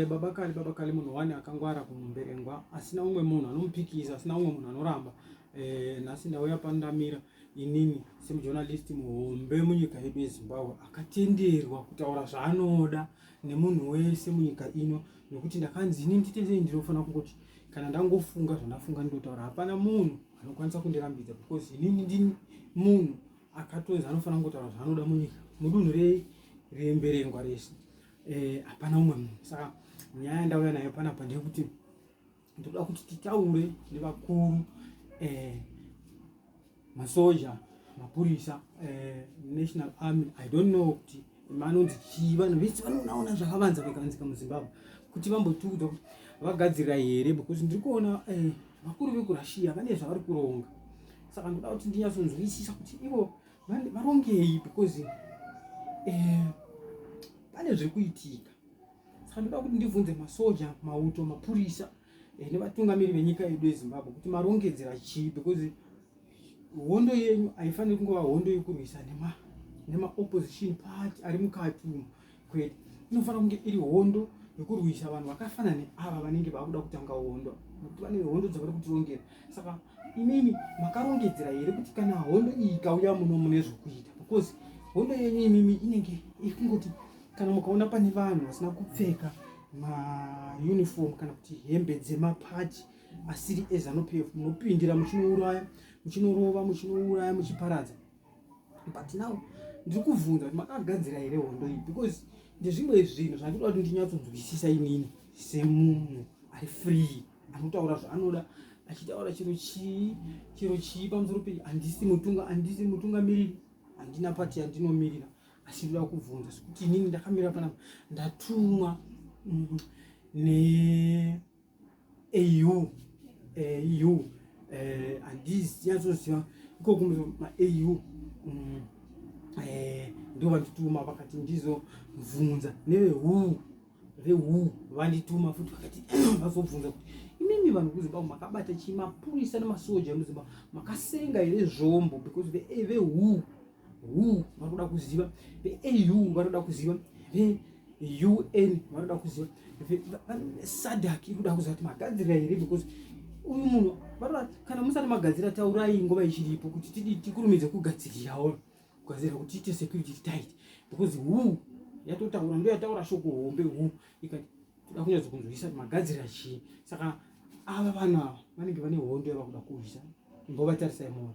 baba kali munhu wani akangwara kumberengwa, asina umwe munhu anomupikisa, asina umwe munhu anoramba. Nhasi ndauya pandamira inini semujournalist muhombe munyika yedu yeZimbabwe, akatenderwa kutaura zvaanoda nemunhu wese munyika ino, nekuti ndakanzi inini nditese ndinofanira kungoti kana ndangofunga zvandafunga ndotaura, hapana munhu anokwanisa kundirambidza, because inini ndini munhu akatonzi anofanira kungotaura zvaanoda munyika mudunhu remberengwa rese. Hapana umwe munhu. Saka nyaya ndauya nayo panapa ndeyekuti ndoda kuti titaure nevakuru, masoja, mapurisa, national army, I don't know kuti manonzi chii, vanhu vese vanoona zvakavanza vakavanzika muZimbabwe, kuti vambotiudza kuti vagadzirira here, because ndiri kuona vakuru vekurussia vane zvavari kuronga. Saka ndoda kuti ndinyatsonzwisisa kuti ivo varongei, because pane zviri kuitika. Saka ndoda kuti ndibvunze masoja, mauto, mapurisa nevatungamiri venyika yedu yeZimbabwe kuti marongedzera chii, because hondo yenyu haifaniri kungova hondo yekurwisa nema opposition party ari mukati kwedu. Inofanira kunge iri hondo yekurwisa vanhu vakafanana neava vanenge vakuda kutanga hondo, nokuti vane hondo dzavari kutirongera. Saka imimi makarongedzera here kuti kana hondo iyi ikauya muno mune zvokuita, because hondo yenyu imimi inenge ikungoti kana mukaona pane vanhu vasina kupfeka mauniform kana kuti hembe dzemapati asiri eZANU-PF, munopindira muchinouraya, muchinorova, muchinouraya, muchiparadza. But now ndiri kubvunza kuti makagadzira here hondo iyi, because ndezvimwe zvinhu zvandinoda kuti ndinyatsonzwisisa inini semunhu ari free, anotaura zvaanoda, achitaura chiro chii pamusoro pe. Handisi mutungamiriri, handina pati yandinomirira, asi ndoda kubvunza kuti inini ndakamira panapa ndatumwa ne-AU, handisi nyatsoziva ikoko ma-AU ndo vandituma vakati ndizobvunza, neveHU vandituma futi vakati vazobvunza kuti imimi vanhu kuZimbabwe makabata chii, mapurisa nemasoja emuZimbabwe makasenga here zvombo, because veHU vanoda kuziva, veAU vanoda kuziva, veUN vanoda kuziva, SADC ikuda kuziva kuti magadzirira here, because uyu munhu kana musati magadzira taurai nguva ichiripo kuti tikurumidze kugadzirirawo kuti tiite security tight, because HU yatotaura, ndo yataura shoko hombe HU ikati toda kunyatsokunzwisisa kuti magadzirira chii. Saka ava vanhu ava vanenge vane hondo yavakuda kurwisa, imbovatarisai mora.